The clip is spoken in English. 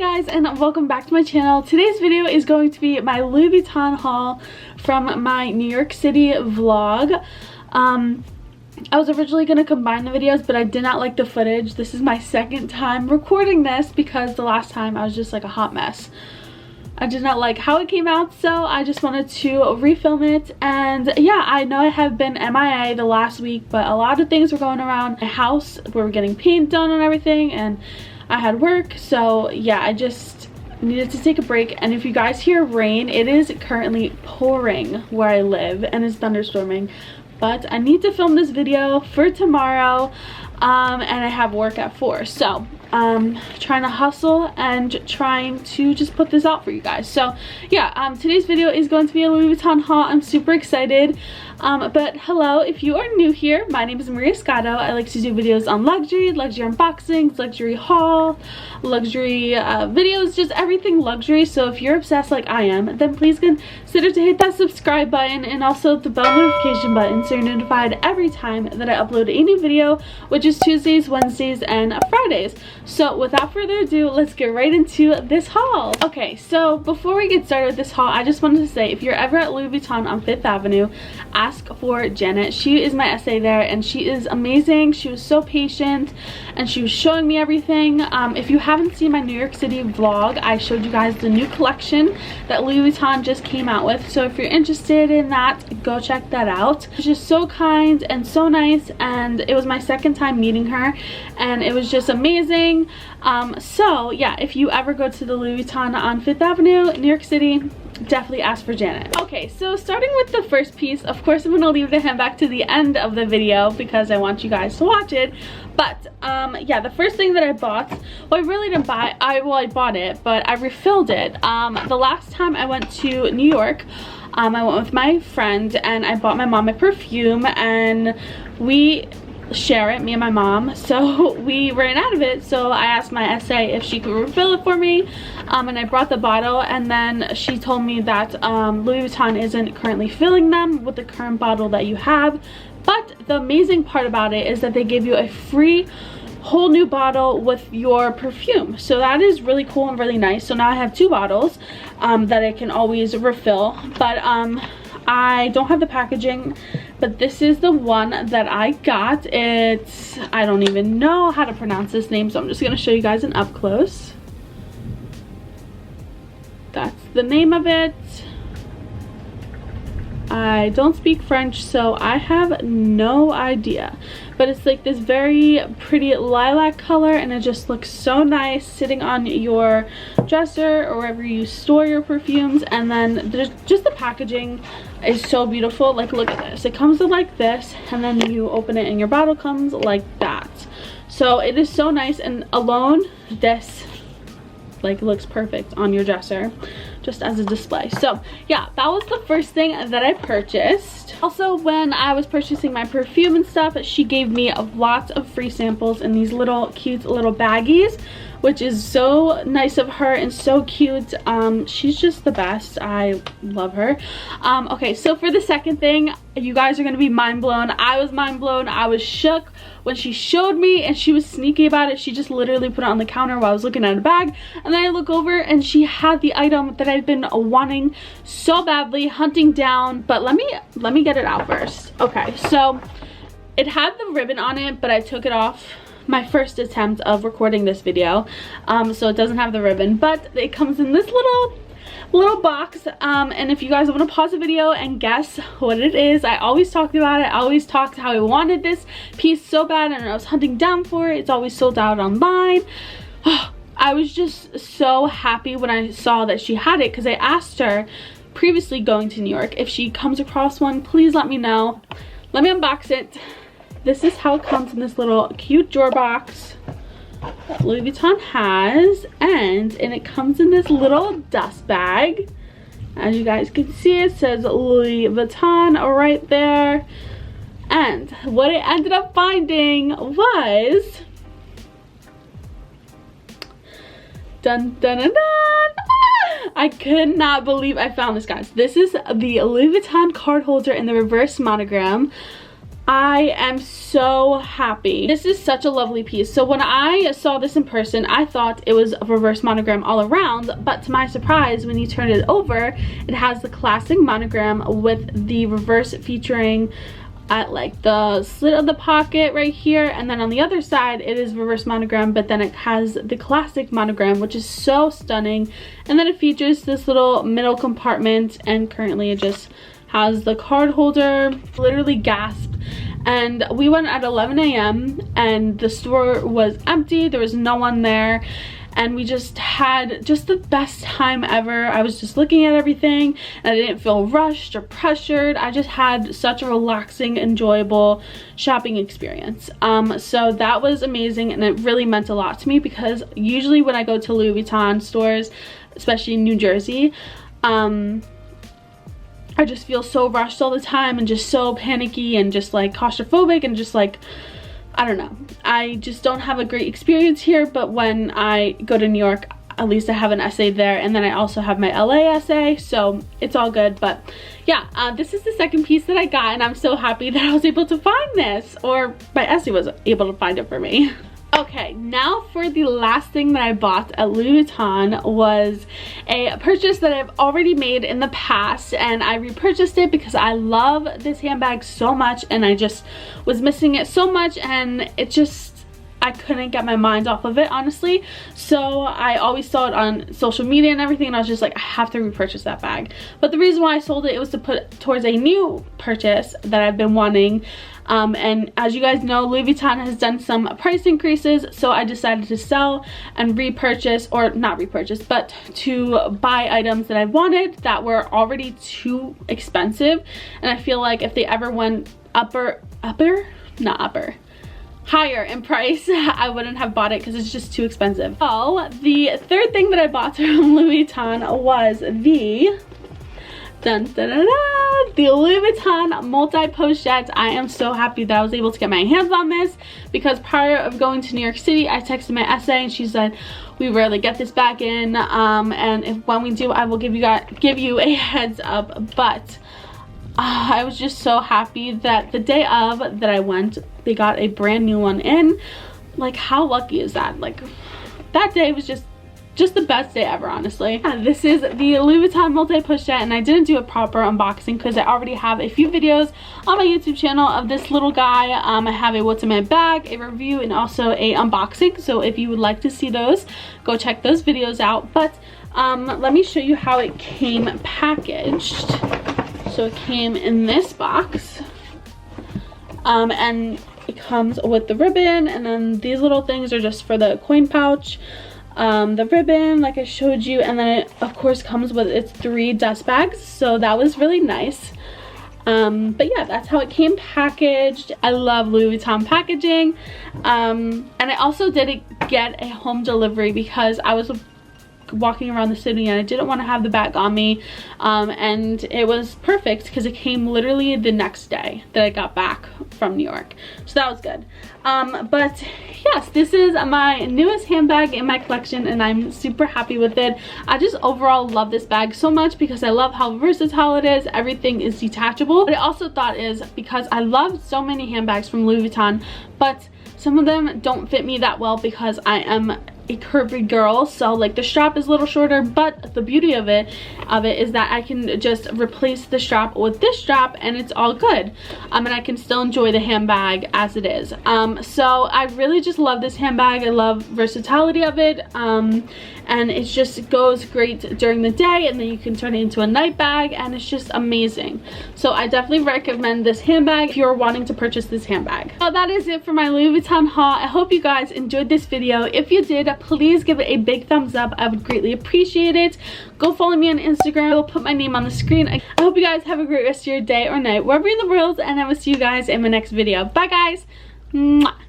guys, and welcome back to my channel. Today's video is going to be my Louis Vuitton haul from my New York City vlog. I was originally going to combine the videos, but I did not like the footage. This is my second time recording this because the last time I was just like a hot mess. I did not like how it came out, so I just wanted to refilm it. And yeah, I know I have been MIA the last week, but a lot of things were going around my house. We were getting paint done and everything, and I had work, so yeah, I just needed to take a break. And if you guys hear rain, it is currently pouring where I live and it's thunderstorming, but I need to film this video for tomorrow, and I have work at 4, so trying to hustle and trying to just put this out for you guys. So yeah, today's video is going to be a Louis Vuitton haul. I'm super excited. But hello, if you are new here, my name is Maria Scotto. I like to do videos on luxury unboxings, luxury haul, luxury videos, just everything luxury. So if you're obsessed like I am, then please consider to hit that subscribe button and also the bell notification button so you're notified every time that I upload a new video, which is Tuesdays, Wednesdays, and Fridays. So without further ado, let's get right into this haul. Okay, so before we get started with this haul, I just wanted to say, if you're ever at Louis Vuitton on 5th Avenue, ask for Janet. She is my SA there, and she is amazing. She was so patient, and she was showing me everything. If you haven't seen my New York City vlog, I showed you guys the new collection that Louis Vuitton just came out with. So if you're interested in that, go check that out. She's just so kind and so nice, and it was my second time meeting her, and it was just amazing. So yeah, if you ever go to the Louis Vuitton on 5th Avenue, New York City, definitely ask for Janet. Okay, so starting with the first piece, of course I'm gonna leave the hand back to the end of the video because I want you guys to watch it. But yeah, the first thing that I bought, well, I really didn't buy, I bought it, but I refilled it. The last time I went to New York, I went with my friend and I bought my mom a perfume, and we share it, me and my mom, so we ran out of it. So I asked my SA if she could refill it for me, and I brought the bottle, and then she told me that Louis Vuitton isn't currently filling them with the current bottle that you have. But the amazing part about it is that they give you a free whole new bottle with your perfume, so that is really cool and really nice. So now I have 2 bottles that I can always refill, but I don't have the packaging, but this is the one that I got. It's, I don't even know how to pronounce this name, so I'm just gonna show you guys an up close. That's the name of it. I don't speak French, so I have no idea, but it's like this very pretty lilac color, and it just looks so nice sitting on your dresser or wherever you store your perfumes. And then there's just the packaging is so beautiful. Like, look at this, it comes in like this, and then you open it and your bottle comes like that. So it is so nice, and alone this like looks perfect on your dresser just as a display. So yeah, that was the first thing that I purchased. Also, when I was purchasing my perfume and stuff, she gave me lots of free samples in these little cute little baggies, which is so nice of her and so cute. She's just the best. I love her. Okay, so for the second thing, you guys are gonna be mind blown. I was mind blown. I was shook when she showed me, and she was sneaky about it. She just literally put it on the counter while I was looking at a bag, and then I look over and she had the item that I've been wanting so badly, hunting down. But let me get it out first. Okay, so it had the ribbon on it, but I took it off my first attempt of recording this video, so it doesn't have the ribbon, but it comes in this little box. And if you guys want to pause the video and guess what it is, I always talked about it. I always talked how I wanted this piece so bad, and I was hunting down for it. It's always sold out online. I was just so happy when I saw that she had it, because I asked her previously going to New York, if she comes across one, please let me know. Let me unbox it. This is how it comes in this little cute drawer box that Louis Vuitton has, and it comes in this little dust bag. As you guys can see, it says Louis Vuitton right there. And what I ended up finding was, dun dun dun dun, I could not believe I found this, guys. This is the Louis Vuitton card holder in the reverse monogram. I am so happy. This is such a lovely piece. So when I saw this in person, I thought it was a reverse monogram all around, but to my surprise, when you turn it over, it has the classic monogram with the reverse featuring at like the slit of the pocket right here, and then on the other side it is reverse monogram, but then it has the classic monogram, which is so stunning. And then it features this little middle compartment, and currently it just has the card holder. Literally gasped. And we went at 11 a.m. and the store was empty. There was no one there, and we just had just the best time ever. I was just looking at everything and I didn't feel rushed or pressured. I just had such a relaxing, enjoyable shopping experience. So that was amazing, and it really meant a lot to me because usually when I go to Louis Vuitton stores, especially in New Jersey, I just feel so rushed all the time and just so panicky and just like claustrophobic and just like, I don't know. I just don't have a great experience here, but when I go to New York, at least I have an essay there, and then I also have my LA essay, so it's all good. But yeah, this is the second piece that I got, and I'm so happy that I was able to find this, or my essay was able to find it for me. Okay, now for the last thing that I bought at Louis Vuitton was a purchase that I've already made in the past, and I repurchased it because I love this handbag so much, and I just was missing it so much, and it just, I couldn't get my mind off of it, honestly. So I always saw it on social media and everything, and I was just like, I have to repurchase that bag. But the reason why I sold it was to put towards a new purchase that I've been wanting. And as you guys know, Louis Vuitton has done some price increases, so I decided to sell and repurchase, or not repurchase, but to buy items that I wanted that were already too expensive. And I feel like if they ever went higher in price, I wouldn't have bought it because it's just too expensive. So the third thing that I bought from Louis Vuitton was the the Louis Vuitton multi-pochette. I am so happy that I was able to get my hands on this because prior of going to New York City, I texted my essay and she said we rarely get this back in, and when we do, I will give you a heads up. But I was just so happy that the day of that I went, they got a brand new one in. Like, how lucky is that? Like, that day was just the best day ever, honestly. This is the Louis Vuitton multi-pochette, and I didn't do a proper unboxing because I already have a few videos on my YouTube channel of this little guy. I have a what's in my bag, a review, and also a unboxing. So if you would like to see those, go check those videos out. But let me show you how it came packaged. So it came in this box, and it comes with the ribbon, and then these little things are just for the coin pouch. The ribbon, like I showed you, and then it of course comes with its 3 dust bags, so that was really nice. But yeah, that's how it came packaged. I love Louis Vuitton packaging, and I also did get a home delivery because I was walking around the city and I didn't want to have the bag on me, and it was perfect because it came literally the next day that I got back from New York, so that was good. But yes, this is my newest handbag in my collection, and I'm super happy with it. I just overall love this bag so much because I love how versatile it is. Everything is detachable, but I also thought is because I love so many handbags from Louis Vuitton, but some of them don't fit me that well because I am a curvy girl, so like the strap is a little shorter, but the beauty of it is that I can just replace the strap with this strap and it's all good, and I can still enjoy the handbag as it is. So I really just love this handbag. I love versatility of it, and it just goes great during the day, and then you can turn it into a night bag, and it's just amazing. So I definitely recommend this handbag if you're wanting to purchase this handbag. So that is it for my Louis Vuitton haul. I hope you guys enjoyed this video. If you did, please give it a big thumbs up. I would greatly appreciate it. Go follow me on Instagram. I'll put my name on the screen. I hope you guys have a great rest of your day or night, wherever you're in the world, and I will see you guys in my next video. Bye guys. Mwah.